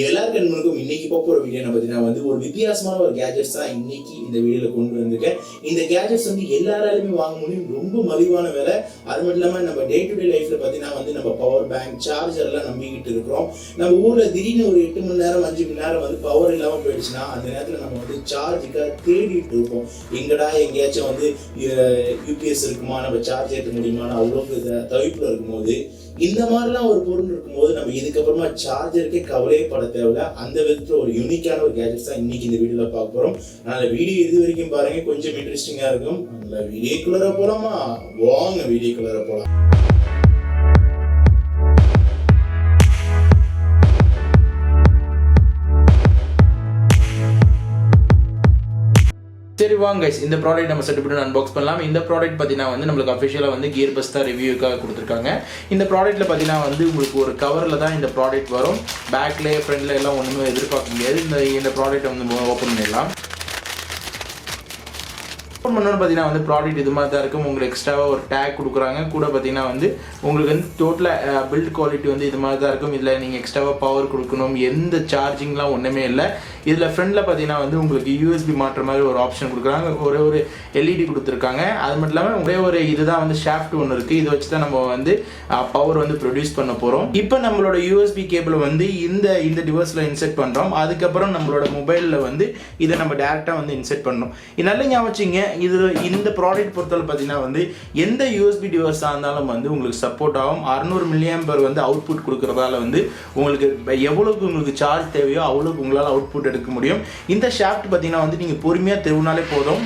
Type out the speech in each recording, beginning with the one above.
எல்லாருக்கும் இன்னைக்கு போற வீடியோ பார்த்தீங்கன்னா வந்து ஒரு வித்தியாசமான ஒரு கேஜெட்ஸ் தான் இன்னைக்கு இந்த வீடியோல கொண்டு வந்திருக்கேன். இந்த கேஜெட்ஸ் வந்து எல்லாராலுமே வாங்க முடியும், ரொம்ப மலிவான விலை. அது மட்டும் இல்லாமல் நம்ம டே டு டே லைஃப்ல பார்த்தீங்கன்னா வந்து நம்ம பவர் பேங்க் சார்ஜர் எல்லாம் நம்பிக்கிட்டு இருக்கிறோம். நம்ம ஊர்ல திடீர்னு ஒரு 8 மணி நேரம் 5 மணி நேரம் வந்து பவர் இல்லாமல் போயிடுச்சுன்னா அந்த நேரத்தில் நம்ம வந்து சார்ஜுக்காக தேடிட்டு இருப்போம். எங்கடா எங்கேயாச்சும் வந்து யூபிஎஸ் இருக்குமா, நம்ம சார்ஜ் ஏற்ற முடியுமான்னு அவ்வளோக்கு தவிப்பில் இருக்கும்போது இந்த மாதிரிலாம் ஒரு பொருள் இருக்கும்போது நம்ம இதுக்கப்புறமா சார்ஜருக்கே கவலையே பட தேவையில்ல. அந்த விதத்தில் ஒரு யூனிக்கான ஒரு கேஜெட்ஸ் தான் இன்னைக்கு இந்த வீடியோல பார்க்க போறோம். அதனால வீடியோ இது வரைக்கும் பாருங்க, கொஞ்சம் இன்ட்ரெஸ்டிங்கா இருக்கும். அதனால வீடியோக்குள்ள போலாமா? வாங்க வீடியோக்குள்ள போலாம். சரி வாங்க கைஸ், இந்த ப்ராடக்ட் நம்ம செட் பண்ணி அன்பாக்ஸ் பண்ணலாம். இந்த ப்ராடக்ட் பார்த்தீங்கன்னா வந்து நம்மளுக்கு அஃபிஷியலாக வந்து கியர் பஸ் தான் ரிவ்யூக்காக கொடுத்துருக்காங்க. இந்த ப்ராடக்ட்டில் பார்த்தீங்கன்னா வந்து உங்களுக்கு ஒரு கவரில் தான் இந்த ப்ராடக்ட் வரும். பேக்ல ஃப்ரண்ட்ல எல்லாம் ஒன்றுமே எதிர்பார்க்க முடியாது. இந்த ப்ராடக்ட்டை வந்து ஓப்பன் பண்ணிடலாம். ஓப்பன் பண்ணோன்னு பார்த்தீங்கன்னா வந்து ப்ராடக்ட் இது மாதிரி தான் இருக்கும். உங்களுக்கு எக்ஸ்ட்ராவாக ஒரு டேக் கொடுக்குறாங்க. கூட பார்த்தீங்கன்னா வந்து உங்களுக்கு வந்து டோட்டலாக பில்ட் குவாலிட்டி வந்து இது மாதிரி தான் இருக்கும். இதில் நீங்கள் எக்ஸ்ட்ராவாக பவர் கொடுக்கணும், எந்த சார்ஜிங்லாம் ஒன்றுமே இல்லை. இதில் ஃப்ரண்ட்டில் பார்த்தீங்கன்னா வந்து உங்களுக்கு யூஎஸ்பி மாட்டுற மாதிரி ஒரு ஆப்ஷன் கொடுக்குறாங்க. ஒரு எல்இடி கொடுத்துருக்காங்க. அது மட்டும் இல்லாமல் ஒரே ஒரு இதுதான் வந்து ஷாஃப்ட் ஒன்று இருக்குது. இதை வச்சு தான் நம்ம வந்து பவர் வந்து ப்ரொடியூஸ் பண்ண போகிறோம். இப்போ நம்மளோட யூஎஸ்பி கேபிளை வந்து இந்த டிவைஸில் இன்செர்ட் பண்ணுறோம். அதுக்கப்புறம் நம்மளோட மொபைலில் வந்து இதை நம்ம டேரெக்டாக வந்து இன்செர்ட் பண்ணணும். இது நல்ல ஞாபகம் வச்சுங்க. இந்த ப்ராடக்ட் பொறுத்தவரை பார்த்தீங்கன்னா வந்து எந்த யூஎஸ்பி டிவைஸாக இருந்தாலும் வந்து உங்களுக்கு சப்போர்ட் ஆகும். 600 mAh வந்து அவுட்புட் கொடுக்குறதால வந்து உங்களுக்கு எவ்வளோக்கு உங்களுக்கு சார்ஜ் தேவையோ அவ்வளோக்கு உங்களால் அவுட்புட் எடுக்க முடியும். இந்த ஷாஃப்ட் பார்த்தீங்கன்னா வந்து நீங்கள் பொறுமையாக திருவினாலே போதும்.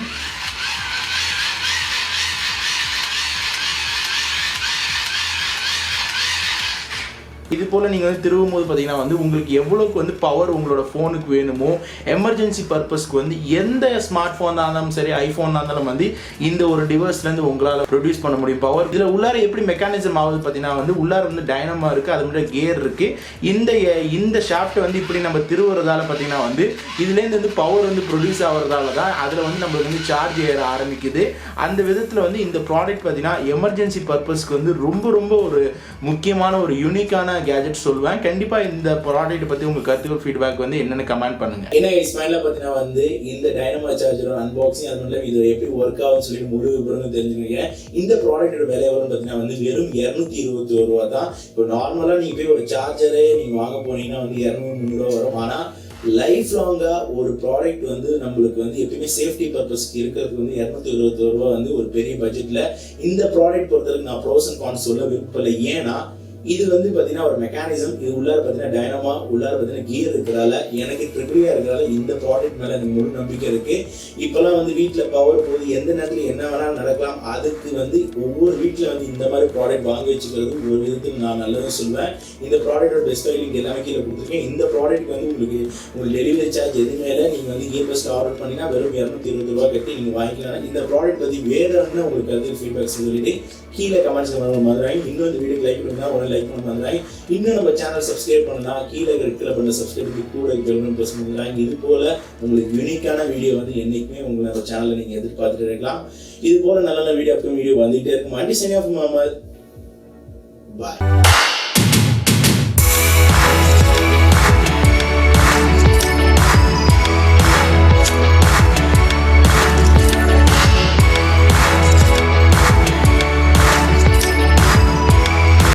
இது போல் நீங்கள் வந்து திருவும் போது பார்த்தீங்கன்னா வந்து உங்களுக்கு எவ்வளோக்கு வந்து பவர் உங்களோட ஃபோனுக்கு வேணுமோ, எமர்ஜென்சி பர்பஸ்க்கு வந்து எந்த ஸ்மார்ட் ஃபோனாக இருந்தாலும் சரி, ஐஃபோனாக இருந்தாலும் வந்து இந்த ஒரு டிவைஸ்லேருந்து உங்களால் ப்ரொடியூஸ் பண்ண முடியும் பவர். இதில் உள்ளார எப்படி மெக்கானிசம் ஆகுது பார்த்தீங்கன்னா வந்து உள்ளார வந்து டைனமோ இருக்குது, அது மட்டும் கியர் இருக்குது. இந்த ஷாஃப்ட்டை வந்து இப்படி நம்ம திருவுறதால பார்த்தீங்கன்னா வந்து இதுலேருந்து வந்து பவர் வந்து ப்ரொடியூஸ் ஆகிறதால தான் அதில் வந்து நம்மளுக்கு வந்து சார்ஜ் ஏற ஆரம்பிக்குது. அந்த விதத்தில் வந்து இந்த ப்ராடக்ட் பார்த்தீங்கன்னா எமர்ஜென்சி பர்பஸ்க்கு வந்து ரொம்ப ஒரு முக்கியமான ஒரு யூனிக்கான கேஜெட் சொல்லுவேன். கண்டிப்பா இந்த ப்ராடக்ட் பத்தி உங்க கருத்துக்கள் ஃபீட்பேக் வந்து என்னன்னு கமெண்ட் பண்ணுங்க. என்ன இஸ்மாயிலா பார்த்தீங்கன்னா வந்து இந்த டைனமோ சார்ஜரோட அன்பாக்சிங் அது மட்டும் இது எப்படி ஒர்க் ஆகும்னு சொல்லி முழு விவரம் தெரிஞ்சுக்கிறேன். இந்த ப்ராடக்டோட விலை எவ்வளோன்னு பார்த்தீங்கன்னா வந்து வெறும் 221 ரூபா தான். இப்போ நார்மலா நீங்க போய் ஒரு சார்ஜரே நீங்க வாங்க போனீங்கன்னா வந்து 200-300 வரும். ஆனா லைஃப் லாங்கா ஒரு ப்ராடக்ட் வந்து நம்மளுக்கு வந்து எப்பயுமே சேஃப்டி பர்பஸ்க்கு இருக்கிறதுக்கு வந்து 221 ரூபா வந்து ஒரு பெரிய பட்ஜெட்ல இந்த ப்ராடக்ட் பொறுத்தவரைக்கும் நான் ப்ரோஸ் அண்ட் கான்ஸ் சொல்ல விருப்பல. ஏன்னா இது வந்து பார்த்தீங்கன்னா ஒரு மெக்கானிசம். இது உள்ளார பார்த்தீங்கன்னா டைனமா உள்ளார பார்த்தீங்கன்னா கியர் இருக்கிறதால எனக்கு ட்ரிபிளியா இருக்கிறதால இந்த ப்ராடக்ட் மேலே எனக்கு முழு நம்பிக்கை இருக்கு. இப்பெல்லாம் வந்து வீட்டில் பவர் போது எந்த நேரத்தில் என்ன வேணாலும் நடக்கலாம். அதுக்கு வந்து ஒவ்வொரு வீட்டில் வந்து இந்த மாதிரி ப்ராடக்ட் வாங்கி வச்சுக்கிறது ஒரு விதத்தில் நான் நல்லதும் சொல்வேன். இந்த ப்ராடக்டோட பெஸ்ட் லிங்க் எல்லாமே கீழே கொடுத்துருக்கேன். இந்த ப்ராடக்ட் வந்து உங்களுக்கு டெலிவரி சார்ஜ் எதுவுமே இல்லை. நீங்கள் வந்து கியர் பஸ்ட் ஆர்டர் பண்ணிங்கன்னா வெறும் 220 ரூபா கட்டி நீங்கள் வாங்கிக்கலாம். இந்த ப்ராடக்ட் பற்றி வேற என்ன உங்களுக்கு கருத்து ஃபீட்பேக் சொல்லிட்டு கீழே கமெண்ட்ஸ் மாதிரி இன்னும் இந்த வீடியோக்கு லைக் பண்ணுங்க, உடனே லைக் பண்ண மாதிரி இன்னும் நம்ம சேனல் சப்ஸ்கிரைப் பண்ணலாம். கீழே இருக்கிற பண்ண சப்ஸ்கிரைப் கூட ப்ரெஸ் பண்ணுறாங்க. இது போல உங்களுக்கு யூனிக்கான வீடியோ வந்து என்னைக்குமே உங்களை நம்ம சேனலில் நீங்கள் எதிர்பார்த்துட்டு இருக்கலாம். இது போல நல்ல வீடியோ வந்துகிட்டே இருக்கும். அண்டி சைன் ஆஃப் முகமது. பாய்.